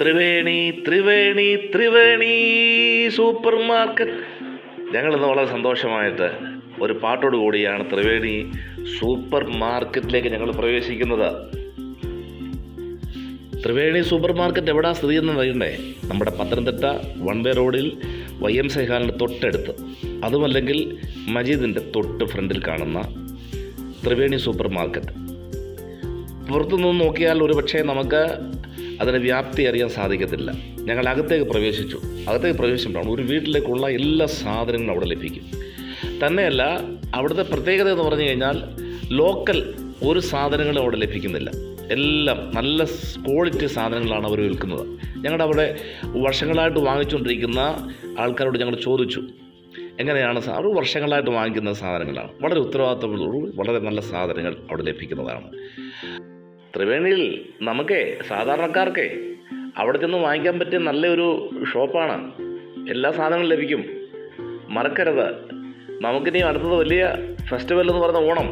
Triveni Triveni Triveni super market. ഞങ്ങളിന്ന് വളരെ സന്തോഷമായിട്ട് ഒരു പാട്ടോട് കൂടിയാണ് ത്രിവേണി സൂപ്പർ മാർക്കറ്റിലേക്ക് ഞങ്ങൾ പ്രവേശിക്കുന്നത്. ത്രിവേണി സൂപ്പർ മാർക്കറ്റ് എവിടാ സ്ഥിതി എന്ന് അറിയണ്ടേ? നമ്മുടെ പത്തനംതിട്ട വൺ വേ റോഡിൽ YMCA ഹാളിൻ്റെ തൊട്ടടുത്ത്, അതുമല്ലെങ്കിൽ മജീദിൻ്റെ തൊട്ട് ഫ്രണ്ടിൽ കാണുന്ന ത്രിവേണി സൂപ്പർ മാർക്കറ്റ്. പുറത്തുനിന്ന് നോക്കിയാൽ ഒരു പക്ഷേ നമുക്ക് അതിൻ്റെ വ്യാപ്തി അറിയാൻ സാധിക്കത്തില്ല. ഞങ്ങൾ അകത്തേക്ക് പ്രവേശിച്ചിട്ടാണ് ഒരു വീട്ടിലേക്കുള്ള എല്ലാ സാധനങ്ങളും അവിടെ ലഭിക്കും. തന്നെയല്ല, അവിടുത്തെ പ്രത്യേകത എന്ന് പറഞ്ഞു കഴിഞ്ഞാൽ ലോക്കൽ ഒരു സാധനങ്ങളും അവിടെ ലഭിക്കുന്നില്ല. എല്ലാം നല്ല ക്വാളിറ്റി സാധനങ്ങളാണ് അവർ വിൽക്കുന്നത്. ഞങ്ങളുടെ അവിടെ വർഷങ്ങളായിട്ട് വാങ്ങിച്ചുകൊണ്ടിരിക്കുന്ന ആൾക്കാരോട് ഞങ്ങൾ ചോദിച്ചു, എങ്ങനെയാണ് അവർ വർഷങ്ങളായിട്ട് വാങ്ങിക്കുന്ന സാധനങ്ങളാണ്. വളരെ ഉത്തരവാദിത്തമുള്ള വളരെ നല്ല സാധനങ്ങൾ അവിടെ ലഭിക്കുന്നതാണ്. ത്രിവേണിയിൽ നമുക്കേ സാധാരണക്കാർക്കേ അവിടെ ചെന്ന് വാങ്ങിക്കാൻ പറ്റിയ നല്ലൊരു ഷോപ്പാണ്. എല്ലാ സാധനങ്ങളും ലഭിക്കും. മറക്കരുത്. നമുക്കിനി അടുത്തത് വലിയ ഫെസ്റ്റിവൽ എന്ന് പറയുന്ന ഓണം.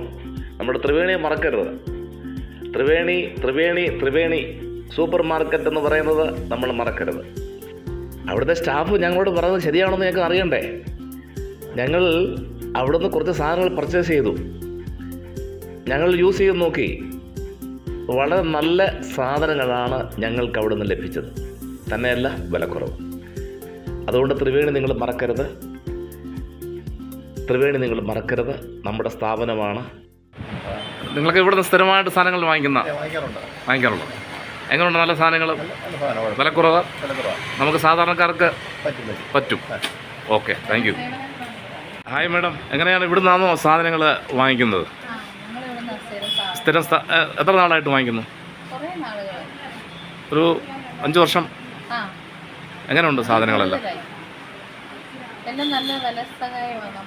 നമ്മുടെ ത്രിവേണിയെ മറക്കരുത്. ത്രിവേണി ത്രിവേണി ത്രിവേണി സൂപ്പർ മാർക്കറ്റ് എന്ന് പറയുന്നത് നമ്മൾ മറക്കരുത്. അവിടുത്തെ സ്റ്റാഫ് ഞങ്ങളോട് പറയുന്നത് ശരിയാണെന്ന് ഞങ്ങൾക്ക് അറിയണ്ടേ? ഞങ്ങൾ അവിടുന്ന് കുറച്ച് സാധനങ്ങൾ പർച്ചേസ് ചെയ്തു, ഞങ്ങൾ യൂസ് ചെയ്ത് നോക്കി. വളരെ നല്ല സാധനങ്ങളാണ് ഞങ്ങൾക്ക് അവിടെ നിന്ന് ലഭിച്ചത്. തന്നെയല്ല, വിലക്കുറവ്. അതുകൊണ്ട് ത്രിവേണി നിങ്ങൾ മറക്കരുത്. ത്രിവേണി നിങ്ങൾ മറക്കരുത്. നമ്മുടെ സ്ഥാപനമാണ്. നിങ്ങൾക്ക് ഇവിടുന്ന് സ്ഥിരമായിട്ട് സാധനങ്ങൾ വാങ്ങിക്കാറുണ്ട്? എങ്ങനെയുണ്ട്? നല്ല സാധനങ്ങൾ, വിലക്കുറവ്, നമുക്ക് സാധാരണക്കാർക്ക് പറ്റും. Okay, thank you. Hi madam, എങ്ങനെയാണ് ഇവിടുന്നാണോ സാധനങ്ങൾ വാങ്ങിക്കുന്നത്? സ്ഥിരം എത്ര നാളായിട്ട് വാങ്ങിക്കുന്നു? ഒരു 5 വർഷം. എങ്ങനെയുണ്ട് സാധനങ്ങളെല്ലാം?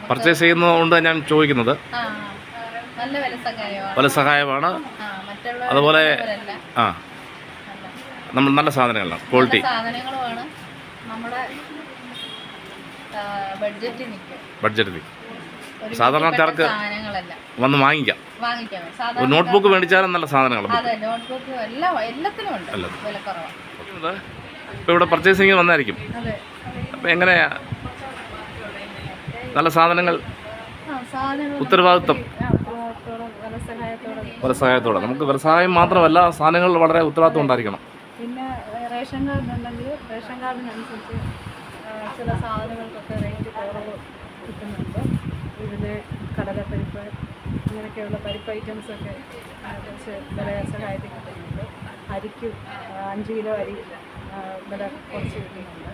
പർച്ചേസ് ചെയ്യുന്നതുകൊണ്ട് ഞാൻ ചോദിക്കുന്നത്. വില സഹായമാണ്. അതുപോലെ നമ്മൾ നല്ല സാധനങ്ങളാണ്, ക്വാളിറ്റി ബഡ്ജറ്റ് നിൽക്കും. സാധാരണക്കാർക്ക് വന്ന് വാങ്ങിക്കാം. ഒരു നോട്ട്ബുക്ക് മേടിച്ചാലും നല്ല സാധനങ്ങൾ. ഇപ്പോൾ ഇവിടെ പർച്ചേസിങ് വന്നായിരിക്കും. അപ്പോൾ എങ്ങനെയാ നല്ല സാധനങ്ങൾ, ഉത്തരവാദിത്വം, വ്യവസായത്തോടെ. നമുക്ക് വ്യവസായം മാത്രമല്ല, സാധനങ്ങൾ വളരെ ഉത്തരവാദിത്വം ഉണ്ടായിരിക്കണം. പിന്നെ റേഷൻ കാർഡ് ഉണ്ടെങ്കിൽ റേഷൻ കാർഡിനനുസരിച്ച് ചില സാധനങ്ങൾക്കൊക്കെ റേഞ്ച് കുറവ് കിട്ടുന്നുണ്ട്. ഇതിൽ കടലപ്പരിപ്പ്, അങ്ങനെയൊക്കെയുള്ള പരിപ്പ് ഐറ്റംസൊക്കെ കുറച്ച് വില സഹായത്തിൽ കിട്ടുന്നുണ്ട്. അരിക്ക് 5 കിലോ അരി വില കുറച്ച് കിട്ടുന്നുണ്ട്.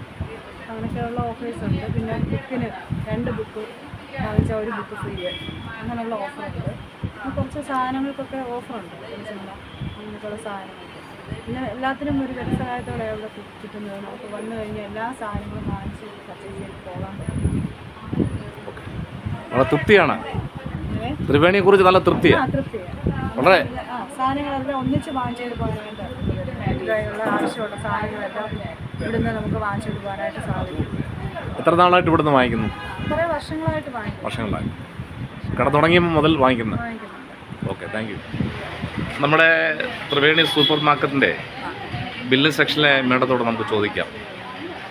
അങ്ങനെയൊക്കെയുള്ള ഓഫേഴ്സുണ്ട്. പിന്നെ ബുക്കിന് 2 ബുക്ക് വാങ്ങിച്ചാൽ 1 ബുക്ക് ഫ്രീ, അങ്ങനെയുള്ള ഓഫറുണ്ട്. കുറച്ച് സാധനങ്ങൾക്കൊക്കെ ഓഫറുണ്ട്. അങ്ങനെയൊക്കെയുള്ള സാധനങ്ങൾക്ക് പിന്നെ എല്ലാത്തിനും ഒരു വില സഹായത്തോടെ അവിടെ കിട്ടുന്നത്. നമുക്ക് വന്നു കഴിഞ്ഞാൽ എല്ലാ സാധനങ്ങളും വാങ്ങിച്ച് പർച്ചേസ് ചെയ്ത് പോകാൻ പറ്റും. വളരെ തൃപ്തിയാണ്. ത്രിവേണിയെ കുറിച്ച് നല്ല തൃപ്തിയാണ്. വളരെ സാധനങ്ങളെല്ലാം ഒന്നിച്ച് വാങ്ങിച്ചു പോകാനായിട്ട് ഇതിലുള്ള ആവശ്യമുള്ള സാധനങ്ങളെല്ലാം ഇവിടുന്ന് നമുക്ക് വാങ്ങിച്ചു പോകാനായിട്ട് സാധിക്കും. എത്ര നാളായിട്ട് ഇവിടുന്ന് വാങ്ങിക്കുന്നു? കുറേ വർഷങ്ങളായിട്ട് വർഷങ്ങളായി കട തുടങ്ങിയപ്പോൾ മുതൽ വാങ്ങിക്കുന്നു. Okay, thank you. നമ്മുടെ ത്രിവേണി സൂപ്പർ മാർക്കറ്റിൻ്റെ ബില്ലിംഗ് സെക്ഷനിലെ മേഡത്തോട് നമുക്ക് ചോദിക്കാം,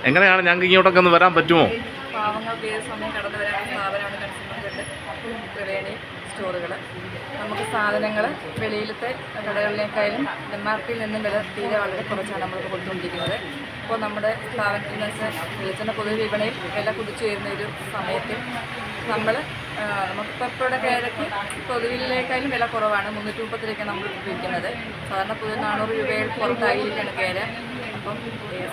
എങ്ങനെയാണ് ഞങ്ങൾക്ക് ഇങ്ങോട്ടൊക്കെ ഒന്ന് വരാൻ പറ്റുമോ? പാവങ്ങൾക്ക് ഏത് സമയം കടന്നു വരാനുള്ള സ്ഥാപനമാണ് കൺസ്യൂമർ ത്രിവേണി സ്റ്റോറുകൾ. നമുക്ക് സാധനങ്ങൾ വെളിയിലത്തെ കടകളിലേക്കായാലും MRPയിൽ നിന്നും വില തീരെ വളരെ കുറച്ചാണ് നമ്മൾക്ക് കൊടുത്തുകൊണ്ടിരിക്കുന്നത്. ഇപ്പോൾ നമ്മുടെ സ്ഥാപനത്തിൽ നിന്ന് വെളിച്ചെണ്ണ പൊതുവിപണിയിൽ വില കുതിച്ചു വരുന്ന ഒരു സമയത്തിൽ നമുക്കിപ്പോൾ ഇവിടെ കേരയ്ക്ക് പൊതുവിലേക്കായാലും വില കുറവാണ്. 330 നമ്മൾ വിൽക്കുന്നത്. സാധാരണ പൊതുവെ 400 രൂപയിൽ പുറത്തായിരിക്കുകയാണ് കേര. അപ്പം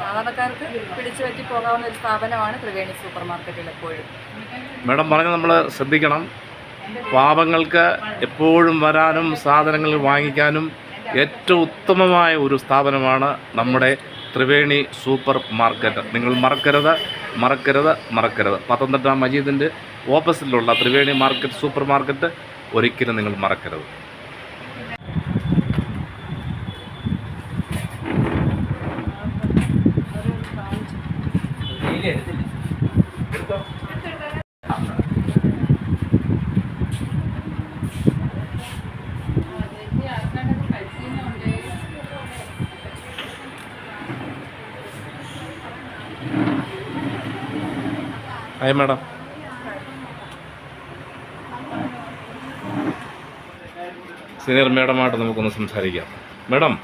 സാധാരണക്കാർക്ക് പിടിച്ചു പറ്റി പോകാവുന്ന ഒരു സ്ഥാപനമാണ് ത്രിവേണി സൂപ്പർ മാർക്കറ്റിൽ എപ്പോഴും. മാഡം പറഞ്ഞത് നമ്മൾ ശ്രദ്ധിക്കണം. പാവങ്ങൾക്ക് എപ്പോഴും വരാനും സാധനങ്ങൾ വാങ്ങിക്കാനും ഏറ്റവും ഉത്തമമായ ഒരു സ്ഥാപനമാണ് നമ്മുടെ ത്രിവേണി സൂപ്പർ മാർക്കറ്റ്. നിങ്ങൾ മറക്കരുത്. പത്തനംതിട്ട മജീദിൻ്റെ ഓപ്പോസിറ്റിലുള്ള ത്രിവേണി മാർക്കറ്റ് സൂപ്പർ മാർക്കറ്റ് ഒരിക്കലും നിങ്ങൾ മറക്കരുത്. Hi madam. സീനിയർ മാഡമായിട്ട് നമുക്കൊന്ന് സംസാരിക്കാം. മാഡം,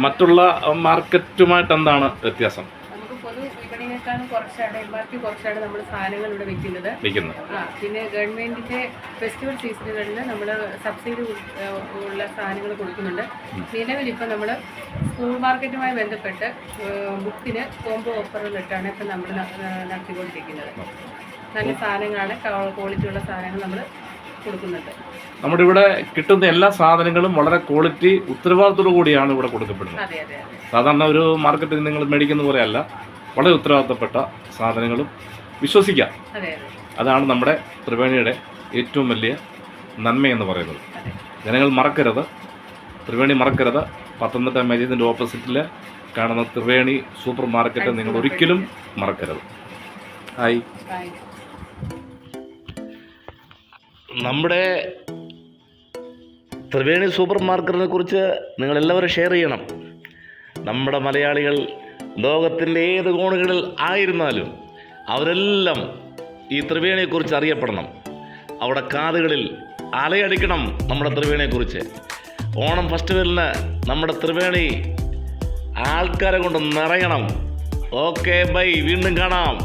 മറ്റുള്ള മാർക്കറ്റുമായിട്ട് എന്താണ് വ്യത്യാസം? നമുക്ക് പൊതു വിപണിയേക്കാളും കുറച്ചാണ് MRP കുറച്ചാണ് നമ്മൾ സാധനങ്ങൾ ഇവിടെ വിൽക്കുന്നത്. പിന്നെ ഗവൺമെൻറ്റിൻ്റെ ഫെസ്റ്റിവൽ സീസണുകളിൽ നമ്മൾ സബ്സിഡി ഉള്ള സാധനങ്ങൾ കൊടുക്കുന്നുണ്ട്. നിലവിലിപ്പോൾ നമ്മൾ സ്കൂൾ മാർക്കറ്റുമായി ബന്ധപ്പെട്ട് ബുക്കിന് കോംബോ ഓഫറുകളിട്ടാണ് ഇപ്പം നമ്മൾ നടത്തിക്കൊണ്ടിരിക്കുന്നത്. നല്ല സാധനങ്ങളാണ്, ക്വാളിറ്റിയുള്ള സാധനങ്ങൾ നമ്മൾ കൊടുക്കുന്നുണ്ട്. നമ്മുടെ ഇവിടെ കിട്ടുന്ന എല്ലാ സാധനങ്ങളും വളരെ ക്വാളിറ്റി ഉത്തരവാദിത്തോടു കൂടിയാണ് ഇവിടെ കൊടുക്കപ്പെടുന്നത്. അതെ അതെ അതെ. സാധാരണ ഒരു മാർക്കറ്റിൽ നിങ്ങൾ മേടിക്കുന്ന പോലെയല്ല, വളരെ ഉത്തരവാദിത്തപ്പെട്ട സാധനങ്ങളും വിശ്വസിക്കാം. അതെ അതെ. അതാണ് നമ്മുടെ ത്രിവേണിയുടെ ഏറ്റവും വലിയ നന്മയെന്ന് പറയുന്നത്. ജനങ്ങൾ മറക്കരുത്, ത്രിവേണി മറക്കരുത്. പത്തനംതിട്ട മജീദിൻ്റെ ഓപ്പോസിറ്റിൽ കാണുന്ന ത്രിവേണി സൂപ്പർ മാർക്കറ്റ് നിങ്ങൾ ഒരിക്കലും മറക്കരുത്. ഹായ്. നമ്മുടെ ത്രിവേണി സൂപ്പർ മാർക്കറ്റിനെ കുറിച്ച് നിങ്ങളെല്ലാവരും ഷെയർ ചെയ്യണം. നമ്മുടെ മലയാളികൾ ലോകത്തിൻ്റെ ഏത് കോണുകളിൽ ആയിരുന്നാലും അവരെല്ലാം ഈ ത്രിവേണിയെക്കുറിച്ച് അറിയപ്പെടണം. അവിടെ കാതുകളിൽ അലയടിക്കണം നമ്മുടെ ത്രിവേണിയെക്കുറിച്ച്. ഓണം ഫെസ്റ്റിവലിന് നമ്മുടെ ത്രിവേണി ആൾക്കാരെ കൊണ്ട് നിറയണം. ഓക്കെ, ബൈ, വീണ്ടും കാണാം.